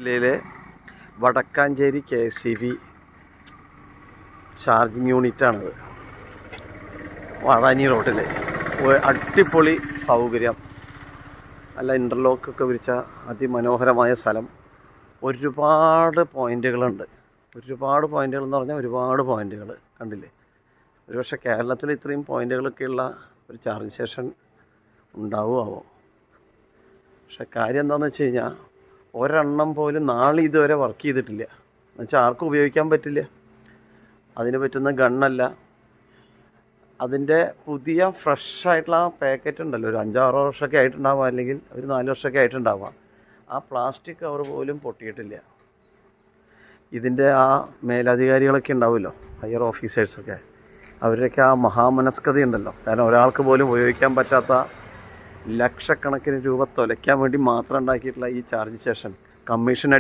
ജില്ലയിലെ Vadakkanchery KSEB charging യൂണിറ്റാണിത്. Vazhani റോഡിൽ അടിപൊളി സൗകര്യം, നല്ല ഇൻ്റർലോക്കൊക്കെ വിരിച്ച അതിമനോഹരമായ സ്ഥലം. ഒരുപാട് പോയിൻ്റുകളുണ്ട്. ഒരുപാട് പോയിൻ്റുകൾ എന്ന് പറഞ്ഞാൽ ഒരുപാട് പോയിൻ്റുകൾ കണ്ടില്ലേ. ഒരുപക്ഷെ കേരളത്തിൽ ഇത്രയും പോയിൻ്റുകളൊക്കെയുള്ള ഒരു ചാർജിങ് സ്റ്റേഷൻ ഉണ്ടാവുമോ. പക്ഷെ കാര്യം എന്താണെന്ന് വെച്ച് കഴിഞ്ഞാൽ ഒരെണ്ണം പോലും നാളെ ഇതുവരെ വർക്ക് ചെയ്തിട്ടില്ല. എന്നുവെച്ചാൽ ആർക്കും ഉപയോഗിക്കാൻ പറ്റില്ല. അതിന് പറ്റുന്ന ഗണ്ണല്ല. അതിൻ്റെ പുതിയ ഫ്രഷായിട്ടുള്ള ആ പാക്കറ്റ് ഉണ്ടല്ലോ, ഒരു 5-6 വർഷമൊക്കെ ആയിട്ടുണ്ടാവുക, അല്ലെങ്കിൽ ഒരു 4 വർഷമൊക്കെ ആയിട്ടുണ്ടാവുക. ആ പ്ലാസ്റ്റിക് കവർ പോലും പൊട്ടിയിട്ടില്ല. ഇതിൻ്റെ ആ മേലധികാരികളൊക്കെ ഉണ്ടാവുമല്ലോ, ഹയർ ഓഫീസേഴ്സൊക്കെ, അവരുടെയൊക്കെ ആ മഹാമനസ്കതയുണ്ടല്ലോ. കാരണം ഒരാൾക്ക് പോലും ഉപയോഗിക്കാൻ പറ്റാത്ത ലക്ഷക്കണക്കിന് രൂപ തുലയ്ക്കാൻ വേണ്ടി മാത്രം ഉണ്ടാക്കിയിട്ടുള്ള ഈ ചാർജ് സ്റ്റേഷൻ കമ്മീഷൻ